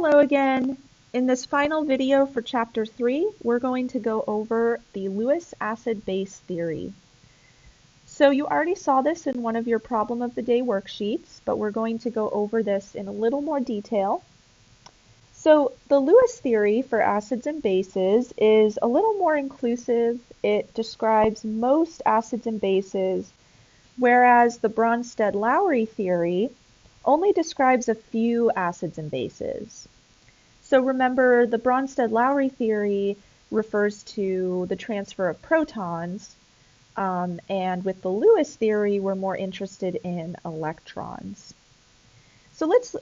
Hello again. In this final video for Chapter 3, we're going to go over the Lewis acid-base theory. So you already saw this in one of your problem of the day worksheets, but we're going to go over this in a little more detail. So the Lewis theory for acids and bases is a little more inclusive. It describes most acids and bases, whereas the Bronsted-Lowry theory only describes a few acids and bases. So remember, the Bronsted-Lowry theory refers to the transfer of protons, and with the Lewis theory, we're more interested in electrons. So let's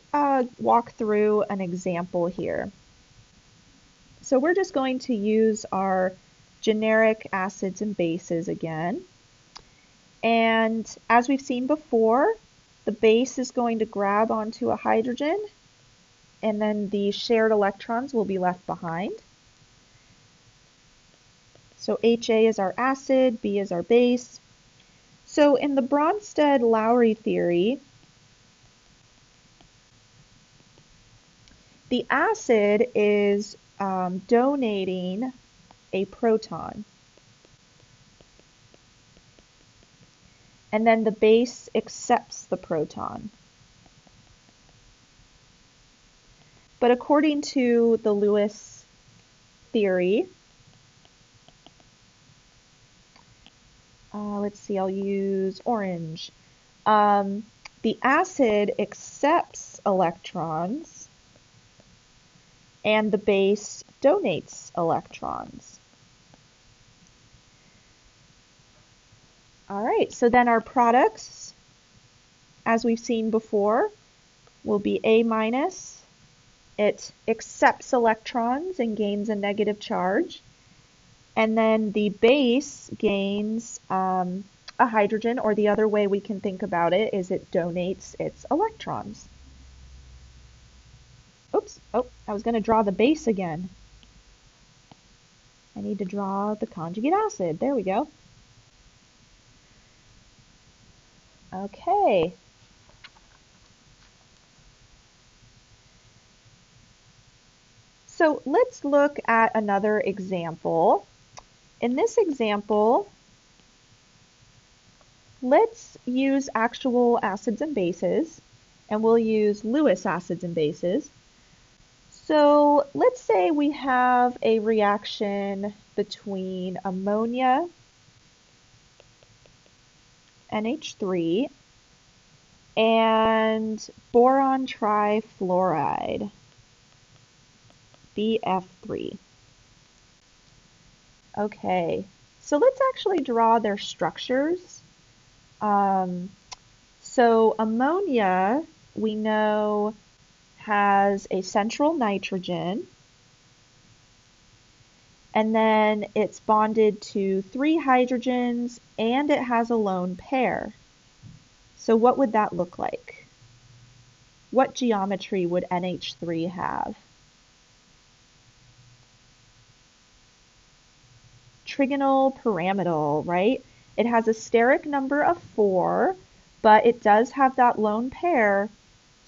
walk through an example here. So we're just going to use our generic acids and bases again. And as we've seen before, the base is going to grab onto a hydrogen, and then the shared electrons will be left behind. So HA is our acid, B is our base. So in the Bronsted-Lowry theory, the acid is donating a proton. And then the base accepts the proton. But according to the Lewis theory, let's see, I'll use orange. The acid accepts electrons and the base donates electrons. All right, so then our products, as we've seen before, will be A minus. It accepts electrons and gains a negative charge. And then the base gains a hydrogen, or the other way we can think about it is it donates its electrons. Oops, I was going to draw the base again. I need to draw the conjugate acid. There we go. Okay. So let's look at another example. In this example, let's use actual acids and bases, and we'll use Lewis acids and bases. So let's say we have a reaction between ammonia, NH3, and boron trifluoride, BF3. Okay, so let's actually draw their structures. So ammonia, we know, has a central nitrogen, and then it's bonded to 3 hydrogens, and it has a lone pair. So what would that look like? What geometry would NH3 have? Trigonal pyramidal, right? It has a steric number of 4, but it does have that lone pair,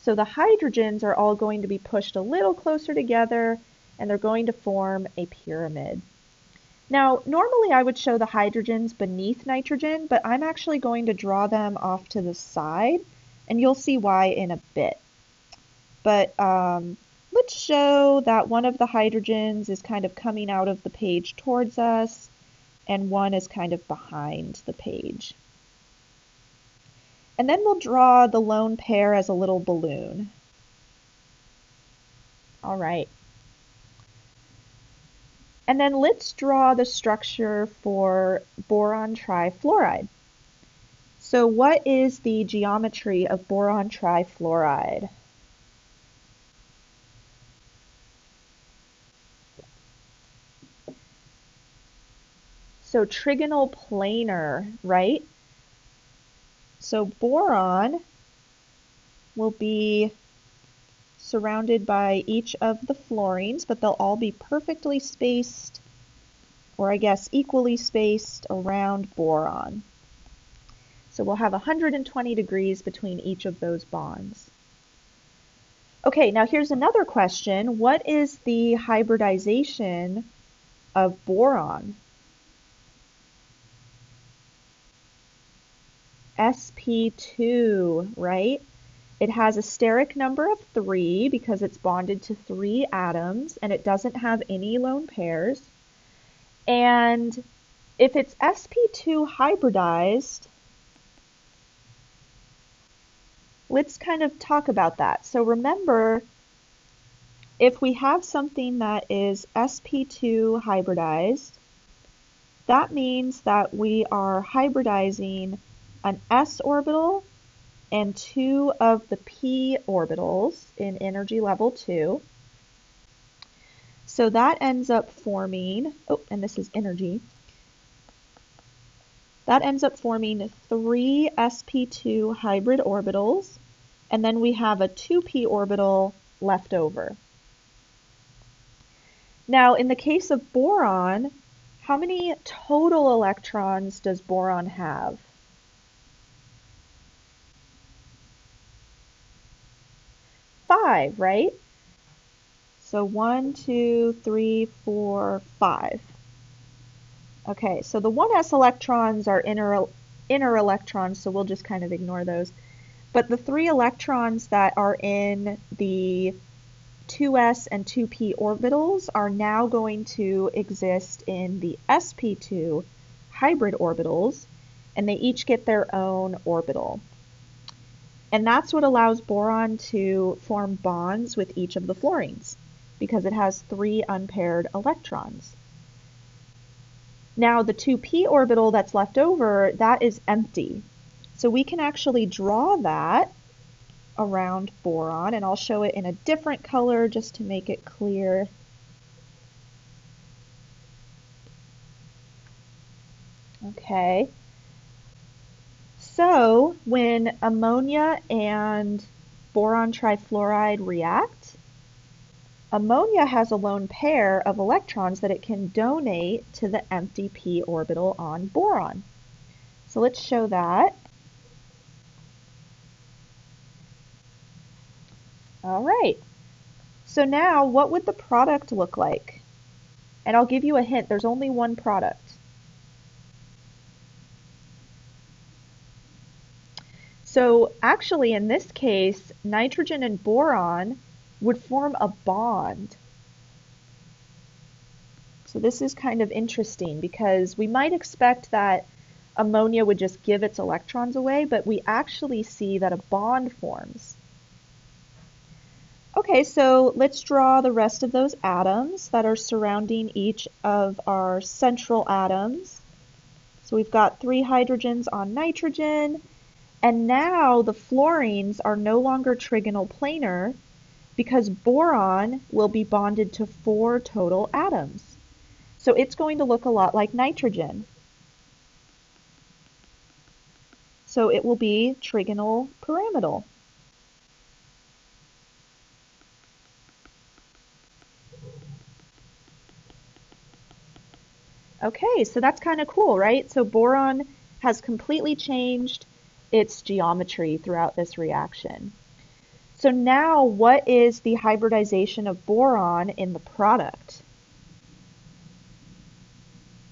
so the hydrogens are all going to be pushed a little closer together, and they're going to form a pyramid. Now, normally I would show the hydrogens beneath nitrogen, but I'm actually going to draw them off to the side, and you'll see why in a bit. But let's show that one of the hydrogens is kind of coming out of the page towards us, and one is kind of behind the page. And then we'll draw the lone pair as a little balloon. All right. And then let's draw the structure for boron trifluoride. So what is the geometry of boron trifluoride? So trigonal planar, right? So boron will be surrounded by each of the fluorines, but they'll all be perfectly spaced, or I guess equally spaced around boron. So we'll have 120 degrees between each of those bonds. Okay, now here's another question. What is the hybridization of boron? sp2, right? It has a steric number of 3 because it's bonded to 3 atoms and it doesn't have any lone pairs. And if it's sp2 hybridized, let's kind of talk about that. So remember, if we have something that is sp2 hybridized, that means that we are hybridizing an s orbital and 2 of the p orbitals in energy level 2. So that ends up forming, oh, and this is energy, that ends up forming 3 sp2 hybrid orbitals, and then we have a 2p orbital left over. Now, in the case of boron, how many total electrons does boron have? 5, right? So 1, 2, 3, 4, 5. Okay, so the 1s electrons are inner electrons, so we'll just kind of ignore those. But the 3 electrons that are in the 2s and 2p orbitals are now going to exist in the sp2 hybrid orbitals, and they each get their own orbital. And that's what allows boron to form bonds with each of the fluorines, because it has 3 unpaired electrons. Now the 2p orbital that's left over, that is empty. So we can actually draw that around boron, and I'll show it in a different color just to make it clear. Okay. So when ammonia and boron trifluoride react, ammonia has a lone pair of electrons that it can donate to the empty p orbital on boron. So let's show that. All right. So now what would the product look like? And I'll give you a hint, there's only one product. So actually in this case, nitrogen and boron would form a bond. So this is kind of interesting because we might expect that ammonia would just give its electrons away, but we actually see that a bond forms. Okay, so let's draw the rest of those atoms that are surrounding each of our central atoms. So we've got 3 hydrogens on nitrogen, and now the fluorines are no longer trigonal planar because boron will be bonded to 4 total atoms. So it's going to look a lot like nitrogen. So it will be trigonal pyramidal. Okay, so that's kind of cool, right? So boron has completely changed its geometry throughout this reaction. So now what is the hybridization of boron in the product?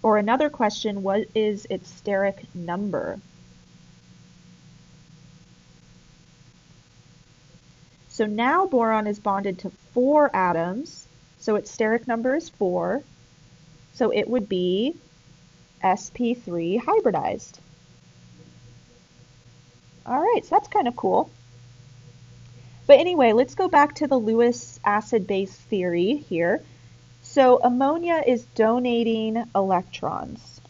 Or another question, what is its steric number? So now boron is bonded to 4 atoms, so its steric number is 4, so it would be sp3 hybridized. All right, so that's kind of cool. But anyway, let's go back to the Lewis acid-base theory here. So ammonia is donating electrons.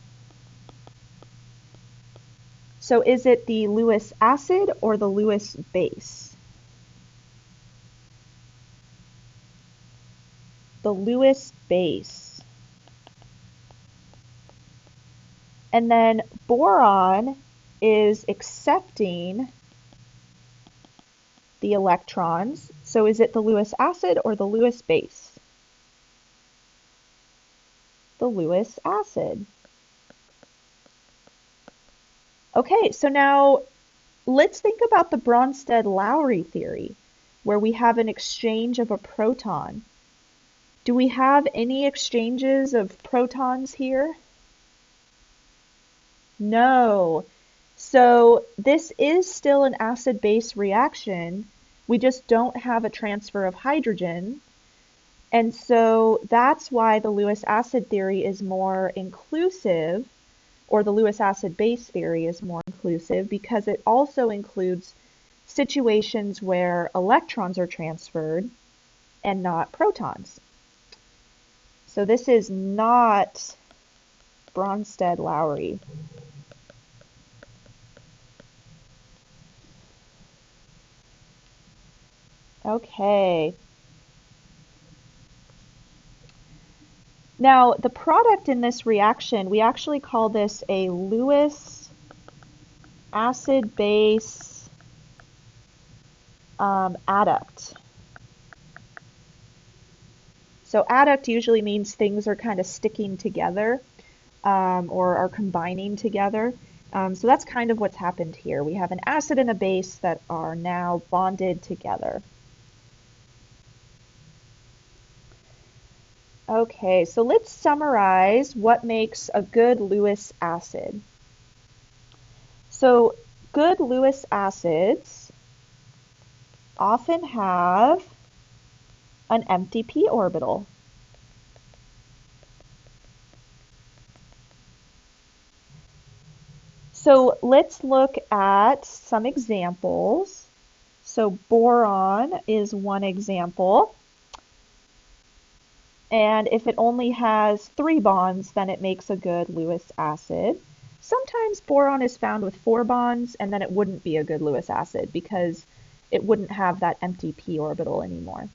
So is it the Lewis acid or the Lewis base? The Lewis base. And then boron is accepting the electrons. So is it the Lewis acid or the Lewis base? The Lewis acid. Okay, so now let's think about the Bronsted-Lowry theory. where we have an exchange of a proton. Do we have any exchanges of protons here? No. So this is still an acid-base reaction. We just don't have a transfer of hydrogen. And so that's why the Lewis acid theory is more inclusive, or the Lewis acid base theory is more inclusive, because it also includes situations where electrons are transferred and not protons. So this is not Bronsted-Lowry. Okay. Now, the product in this reaction, we actually call this a Lewis acid-base adduct. So adduct usually means things are kind of sticking together or are combining together. So that's kind of what's happened here. We have an acid and a base that are now bonded together. Okay, so let's summarize what makes a good Lewis acid. So good Lewis acids often have an empty p orbital. So let's look at some examples. So boron is one example. And if it only has 3 bonds, then it makes a good Lewis acid. Sometimes boron is found with 4 bonds, and then it wouldn't be a good Lewis acid because it wouldn't have that empty p orbital anymore.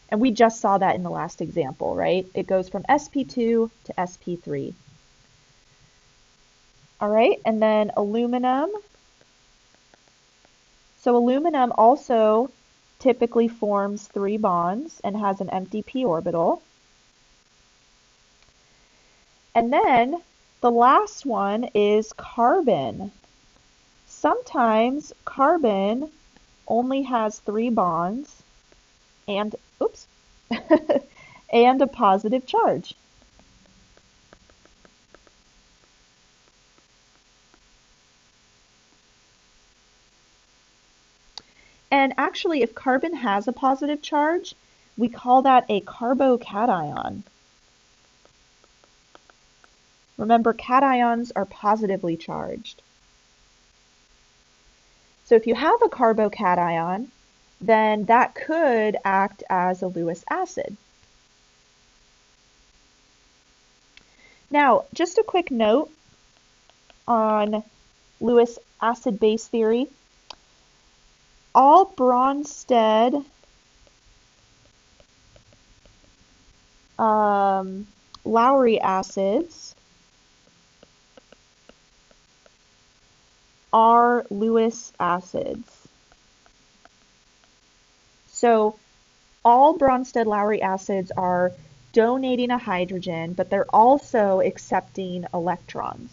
And we just saw that in the last example, right? It goes from sp2 to sp3. All right, and then aluminum. So aluminum also typically forms 3 bonds and has an empty p orbital. And then the last one is carbon. Sometimes carbon only has 3 bonds and, oops, and a positive charge. And actually, if carbon has a positive charge, we call that a carbocation. Remember, cations are positively charged. So if you have a carbocation, then that could act as a Lewis acid. Now, just a quick note on Lewis acid-base theory. All Bronsted Lowry acids are Lewis acids. So all Bronsted-Lowry acids are donating a hydrogen, but they're also accepting electrons.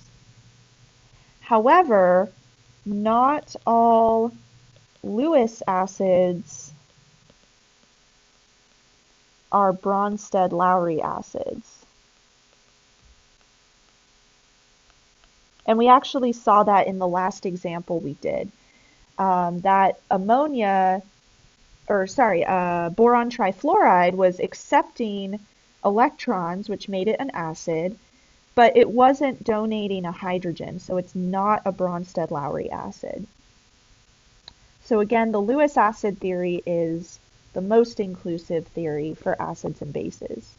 However, not all Lewis acids are Bronsted-Lowry acids. And we actually saw that in the last example we did. That boron trifluoride was accepting electrons, which made it an acid, but it wasn't donating a hydrogen, so it's not a Bronsted-Lowry acid. So again, the Lewis acid theory is the most inclusive theory for acids and bases.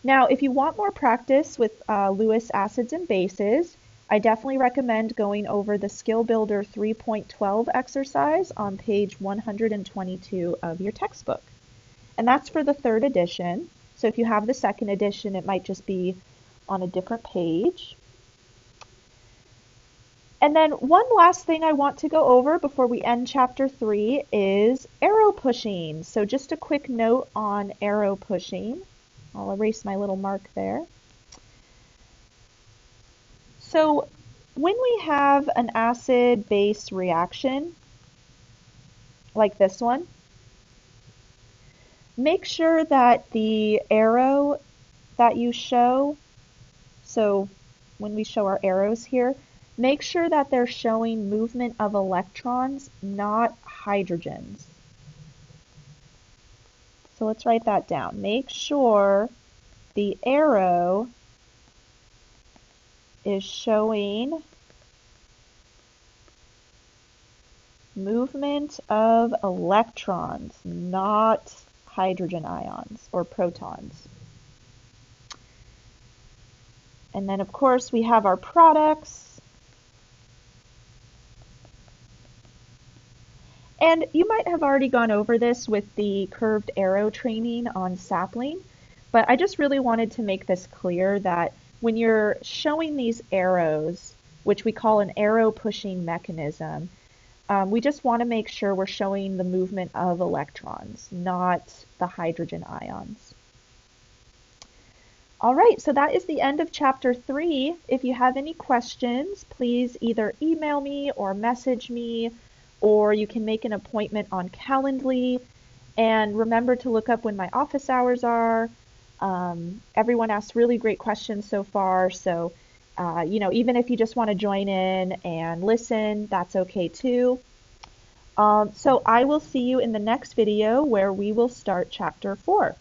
Now, if you want more practice with Lewis acids and bases, I definitely recommend going over the Skill Builder 3.12 exercise on page 122 of your textbook. And that's for the 3rd edition. So if you have the 2nd edition, it might just be on a different page. And then one last thing I want to go over before we end chapter 3 is arrow pushing. So just a quick note on arrow pushing. I'll erase my little mark there. So when we have an acid-base reaction, like this one, make sure that the arrow that you show, so when we show our arrows here, make sure that they're showing movement of electrons, not hydrogens. So let's write that down. Make sure the arrow is showing movement of electrons, not hydrogen ions or protons. And then, of course, we have our products. And you might have already gone over this with the curved arrow training on sapling, but I just really wanted to make this clear that when you're showing these arrows, which we call an arrow pushing mechanism, we just want to make sure we're showing the movement of electrons, not the hydrogen ions. All right, so that is the end of chapter 3. If you have any questions, please either email me or message me, or you can make an appointment on Calendly. And remember to look up when my office hours are. Everyone asked really great questions so far, so even if you just want to join in and listen, that's okay too. So I will see you in the next video where we will start chapter 4.